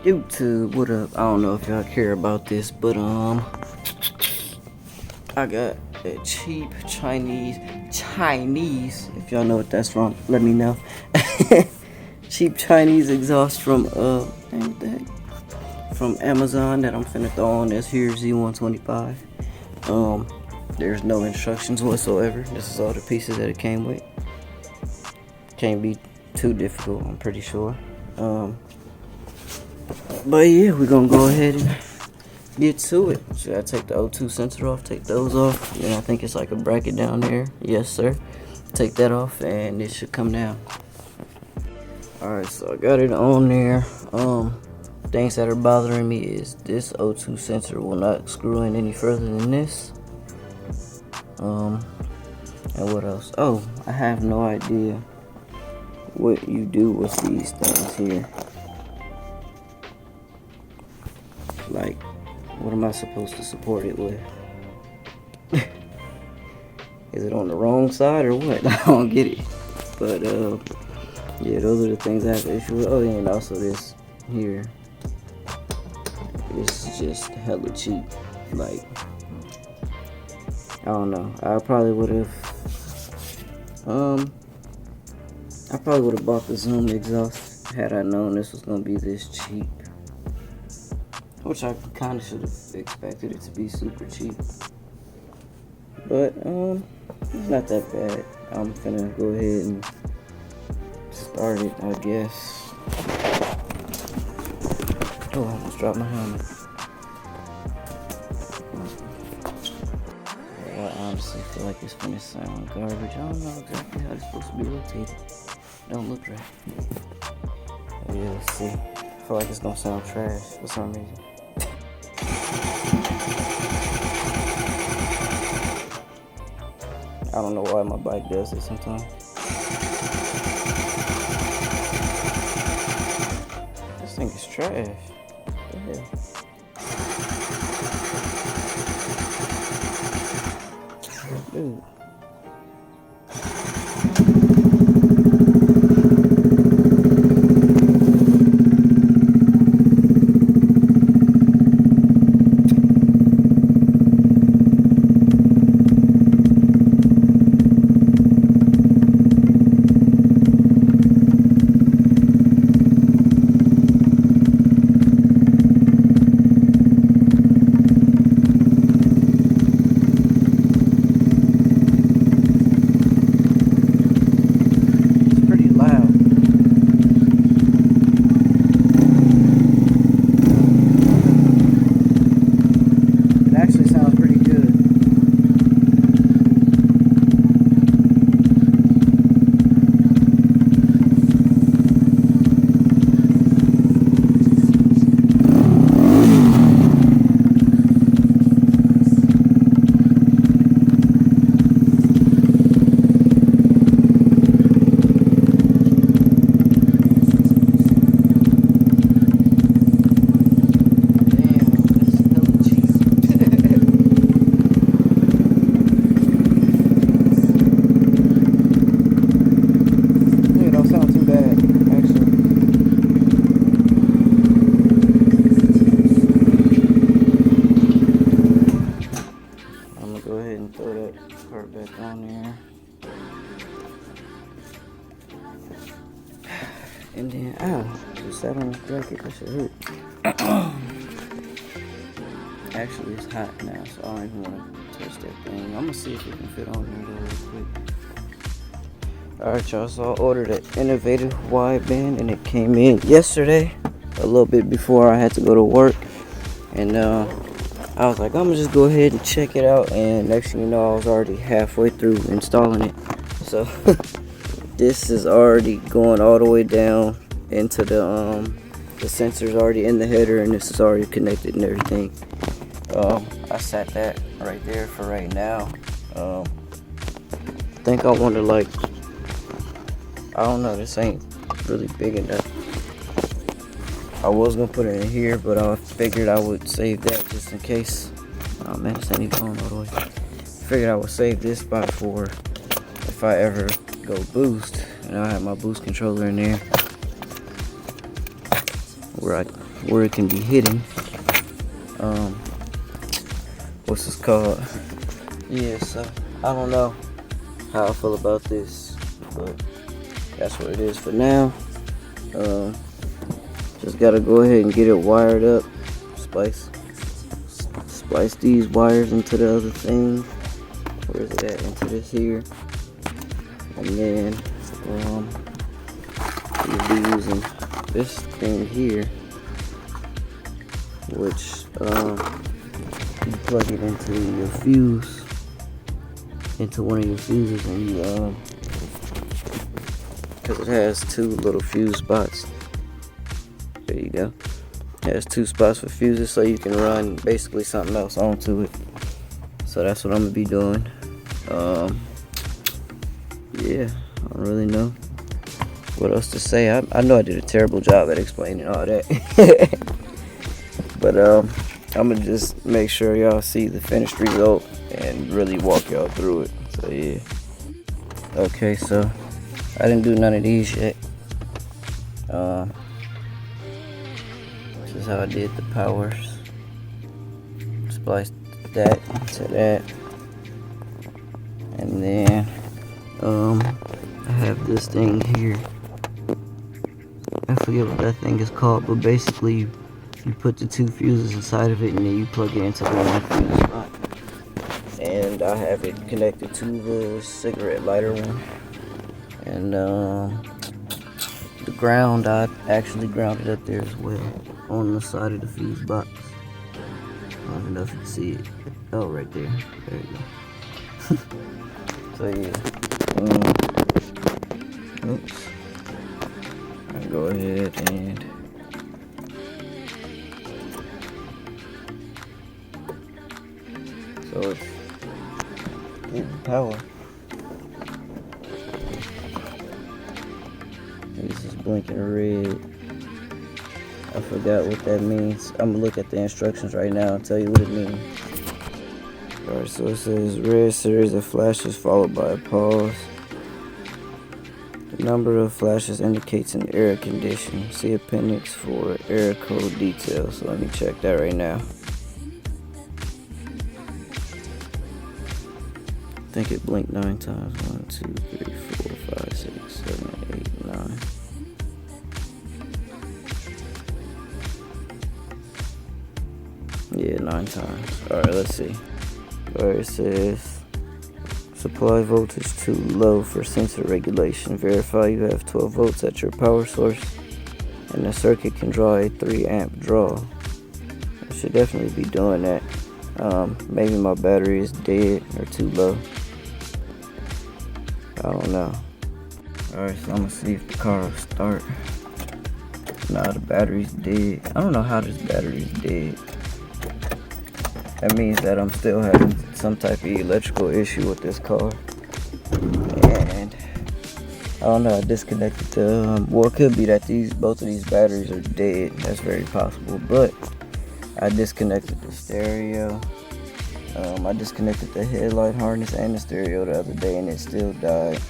YouTube, what up? I don't know if y'all care about this, but I got a cheap Chinese, if y'all know what that's from, let me know. Cheap Chinese exhaust from dang, what the heck? From Amazon that I'm finna throw on this here Z125. There's no instructions whatsoever. This is all the pieces that it came with. Can't be too difficult, I'm pretty sure. But yeah, we're gonna go ahead and get to it. So I take the O2 sensor off, take those off, and I think it's like a bracket down there. Yes, sir. Take that off, and it should come down. All right, so I got it on there. Things that are bothering me is this O2 sensor will not screw in any further than this. And what else? Oh, I have no idea what you do with these things here. Like, what am I supposed to support it with? Is it on the wrong side or what? I don't get it. But yeah, those are the things I have to issue with. Oh yeah, and also this here. It's just hella cheap. Like, I don't know. I probably would have bought the Zoom exhaust had I known this was gonna be this cheap. Which I kind of should have expected it to be super cheap. But it's not that bad. I'm gonna go ahead and start it, I guess. Oh, I almost dropped my helmet. I honestly feel like it's gonna sound garbage. I don't know exactly how it's supposed to be rotated. Don't look right. Oh, yeah, let's see. I feel like it's gonna sound trash for some reason. I don't know why my bike does it sometimes. This thing is trash. What the hell? Dude. Back on there, and then just sat on the bracket. That should hurt. Actually, it's hot now, so I don't even want to touch that thing. I'm gonna see if it can fit on there real quick. All right, y'all. So I ordered an Innovative Wideband, and it came in yesterday, a little bit before I had to go to work, and I was like, I'm gonna just go ahead and check it out, and next thing you know, I was already halfway through installing it. So this is already going all the way down into the sensor's already in the header, and this is already connected and everything. I set that right there for right now. I think I want to, like, I don't know, this ain't really big enough. I was gonna put it in here, but I figured I would save that just in case. Oh man, this ain't even on all the way. Figured I would save this spot for if I ever go boost, and I have my boost controller in there where I where it can be hidden. What's this called? Yeah, so I don't know how I feel about this, but that's what it is for now. Just gotta go ahead and get it wired up. Splice these wires into the other thing. Where is it at? Into this here. And then you'll be using this thing here, which you plug it into your fuse, into one of your fuses, and you because it has two little fuse spots. There you go. It has two spots for fuses, so you can run basically something else onto it. So that's what I'm gonna be doing. Yeah, I don't really know what else to say. I know I did a terrible job at explaining all that. But I'm gonna just make sure y'all see the finished result and really walk y'all through it. So yeah. Okay, so I didn't do none of these yet. This is how I did the powers. Spliced that to that. And then I have this thing here. I forget what that thing is called, but basically you put the two fuses inside of it and then you plug it into the one fuse spot. And I have it connected to the cigarette lighter one. And the ground, I actually grounded up there as well on the side of the fuse box. I don't know if you can see it. Oh, right there. There you go. So yeah. Oops. I'll go ahead and so it's getting power. This is blinking red. I forgot what that means. I'm gonna look at the instructions right now and tell you what it means. Alright, so it says red series of flashes followed by a pause. The number of flashes indicates an error condition. See appendix for error code details. So let me check that right now. I think it blinked 9 times. 1, 2, 3, 4, 5, 6, 7, 8, 9. Yeah, 9 times. Alright, let's see. Alright, it says supply voltage too low for sensor regulation. Verify you have 12 volts at your power source and the circuit can draw a 3 amp draw. I should definitely be doing that. Maybe my battery is dead or too low. I don't know. Alright, so I'm gonna see if the car will start. Nah, the battery's dead. I don't know how this battery's dead. That means that I'm still having some type of electrical issue with this car. And I don't know, I disconnected the, well, it could be that both of these batteries are dead. That's very possible, but I disconnected the stereo. I disconnected the headlight harness and the stereo the other day and it still died.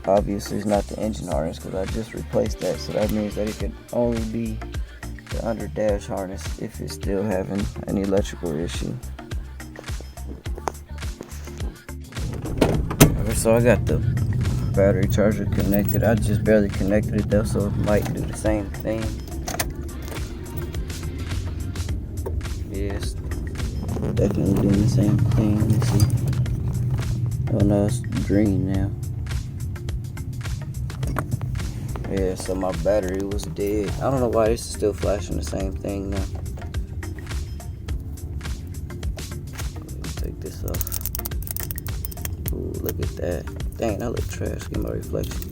Obviously it's not the engine harness because I just replaced that, so that means that it could only be the under dash harness if it's still having an electrical issue. Okay, so I got the battery charger connected. I just barely connected it though, so it might do the same thing. Yes, definitely doing the same thing. Let me see. Oh no, it's green now. Yeah, so my battery was dead. I don't know why this is still flashing the same thing now. Let's take this off. Ooh, look at that. Dang, that looks trash. Get my reflection.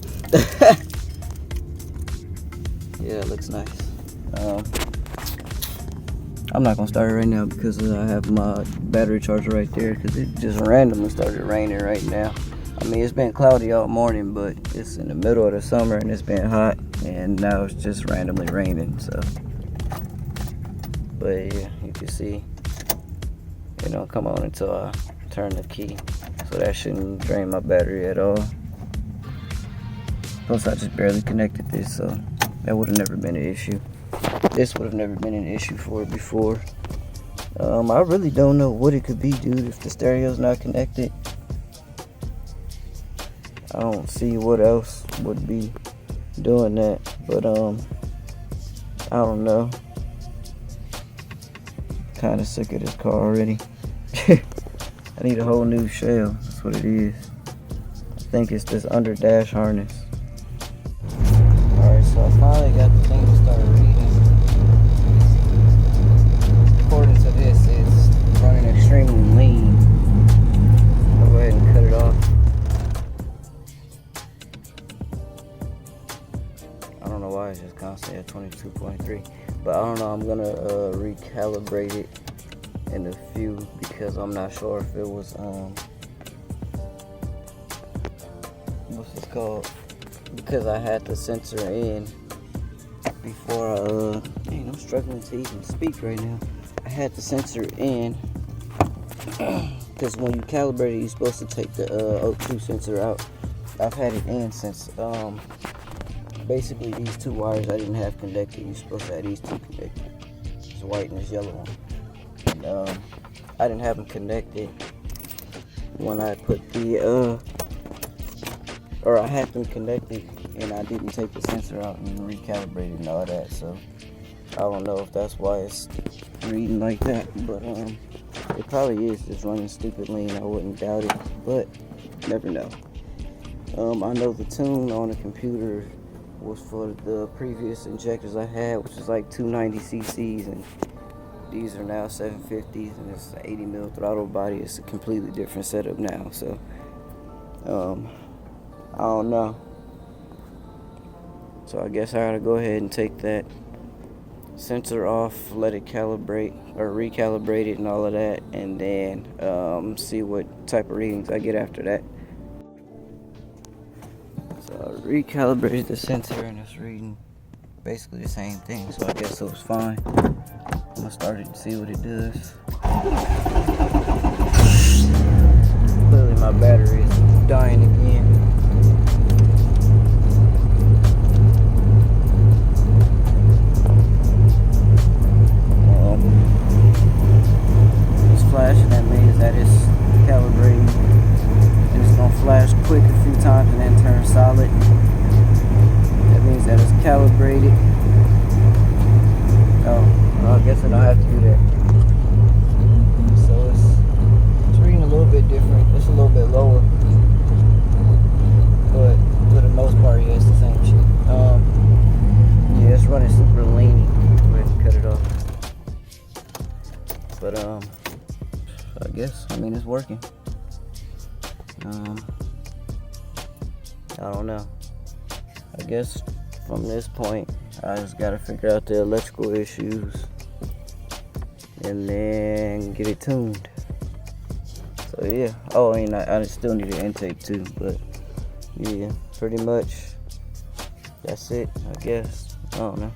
Yeah, it looks nice. I'm not gonna start it right now because I have my battery charger right there because it just randomly started raining right now. I mean, it's been cloudy all morning, but it's in the middle of the summer and it's been hot, and now it's just randomly raining, so. But yeah, you can see it don't come on until I turn the key, so that shouldn't drain my battery at all. Plus, I just barely connected this, so that would have never been an issue. this would have never been an issue for it before. I really don't know what it could be, dude. If the stereo's not connected, I don't see what else would be doing that. But I don't know. Kind of sick of this car already. I need a whole new shell. That's what it is. I think it's this under dash harness. Alright, so I finally got the thing to start reading. According to this, it's running extremely lean. I'll go ahead and cut it off. I don't know why it's just constantly at 22.3. But I don't know, I'm gonna recalibrate it in a few because I'm not sure if it was what's this called, because I had the sensor in before dang, I'm struggling to even speak right now. I had the sensor in because when you calibrate it, you're supposed to take the O2 sensor out. I've had it in since basically these two wires I didn't have connected. You're supposed to have these two connected. It's white and this yellow one. And I didn't have them connected when I put the or I had them connected and I didn't take the sensor out and recalibrate and all that. So I don't know if that's why it's reading like that, but it probably is just running stupid lean. I wouldn't doubt it, but never know. I know the tune on the computer was for the previous injectors I had, which is like 290 cc's, and these are now 750s, and it's an 80 mil throttle body. It's a completely different setup now, so I don't know. So I guess I gotta go ahead and take that sensor off, let it calibrate or recalibrate it and all of that, and then see what type of readings I get after that. So I recalibrated the sensor and it's reading basically the same thing, so I guess it was fine. I'm gonna start it and see what it does. Clearly my battery is dying again. It's flashing, that means that it's calibrating. And it's gonna flash quick a few times and then turn solid. That means that it's calibrated. Oh, well, I guess I don't have to do that. So it's reading a little bit different. It's a little bit lower, but for the most part, yeah, it's the same shit. Yeah, it's running super lean. Go ahead and cut it off. But I guess, I mean, it's working. I don't know. I guess from this point, I just gotta figure out the electrical issues and then get it tuned. So yeah. Oh, I mean, I still need an intake too, but yeah, pretty much that's it, I guess. I don't know.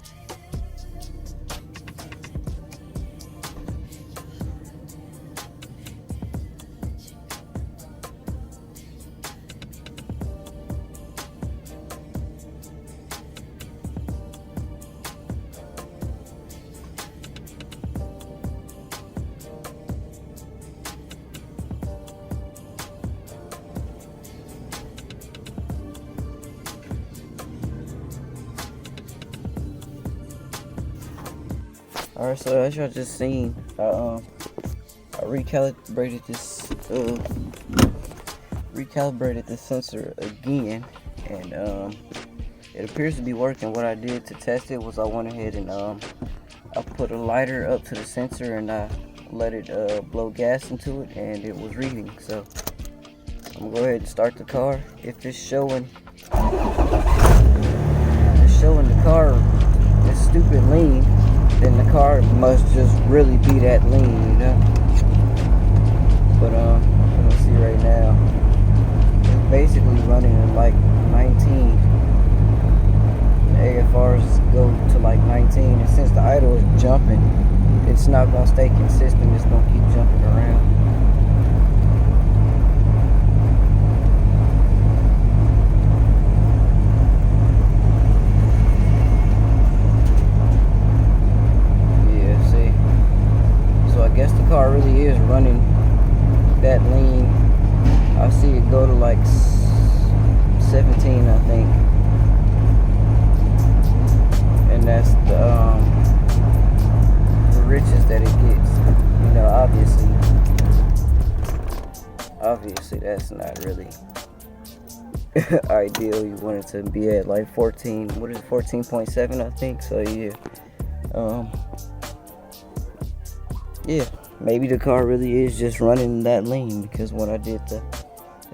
Alright, so as y'all just seen, I recalibrated this sensor again, and it appears to be working. What I did to test it was I went ahead and I put a lighter up to the sensor and I let it blow gas into it, and it was reading. So I'm gonna go ahead and start the car. If it's showing the car is stupid lean, then the car must just really be that lean, you know. But I'm gonna see right now, it's basically running at like 19. The AFRs go to like 19, and since the idle is jumping, it's not gonna stay consistent. It's gonna keep jumping around. is running that lean. I see it go to like 17, I think, and that's the richest that it gets. You know, obviously that's not really ideal. You want it to be at like 14. What is it, 14.7, I think. So yeah, yeah, maybe the car really is just running that lean, because when I did the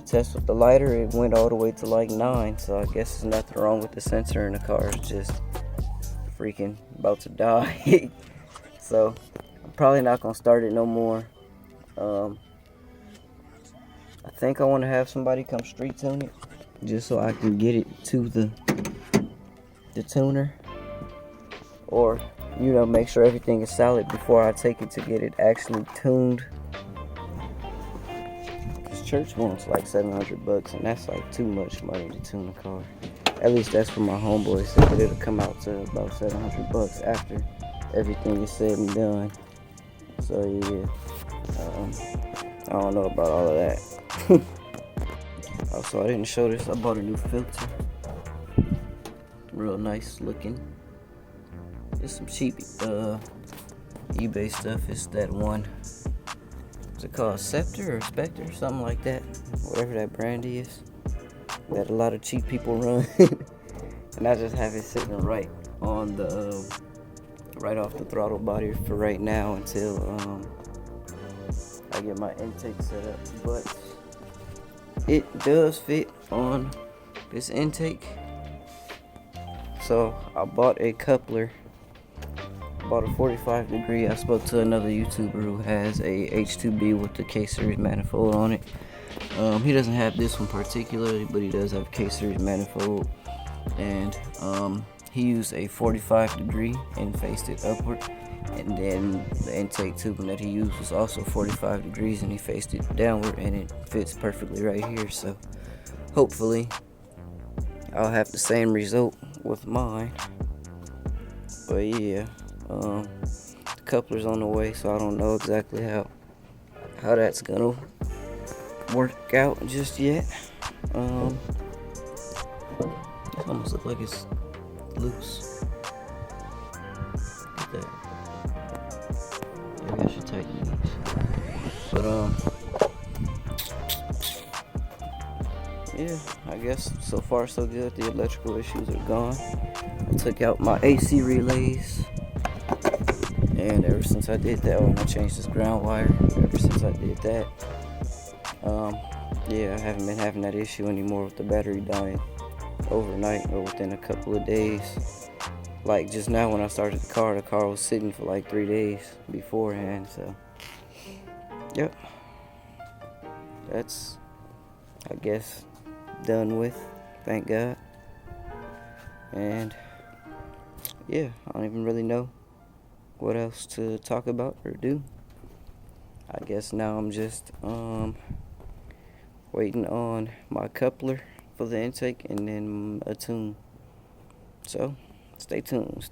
test with the lighter, it went all the way to like 9. So I guess there's nothing wrong with the sensor in the car. It's just freaking about to die. So I'm probably not gonna start it no more. I think I want to have somebody come street tune it, just so I can get it to the tuner, or you know, make sure everything is solid before I take it to get it actually tuned. Cause church wants like $700, and that's like too much money to tune a car. At least that's what my homeboy said, that it'll come out to about $700 after everything is said and done. So yeah, I don't know about all of that. Also, I didn't show this. I bought a new filter. Real nice looking. It's some cheap eBay stuff. It's that one. What's it called? Scepter or Spectre? Something like that. Whatever that brand is. That a lot of cheap people run. And I just have it sitting right on the right off the throttle body for right now until I get my intake set up. But it does fit on this intake. So I bought a coupler. Bought a 45 degree. I spoke to another YouTuber who has a H2B with the K-series manifold on it. He doesn't have this one particularly, but he does have K-series manifold. And he used a 45 degree and faced it upward. And then the intake tubing that he used was also 45 degrees, and he faced it downward, and it fits perfectly right here. So hopefully I'll have the same result with mine. But yeah, the coupler's on the way, so I don't know exactly how that's gonna work out just yet. It almost looks like it's loose. Look at that. Maybe I should tighten these. But yeah, I guess so far so good. The electrical issues are gone. I took out my AC relays, and ever since I did that, I changed this ground wire. Ever since I did that, yeah, I haven't been having that issue anymore with the battery dying overnight or within a couple of days. Like just now when I started the car was sitting for like 3 days beforehand. So yep, that's, I guess, done with, thank God. And yeah, I don't even really know what else to talk about or do. I guess now I'm just waiting on my coupler for the intake and then a tune. So stay tuned.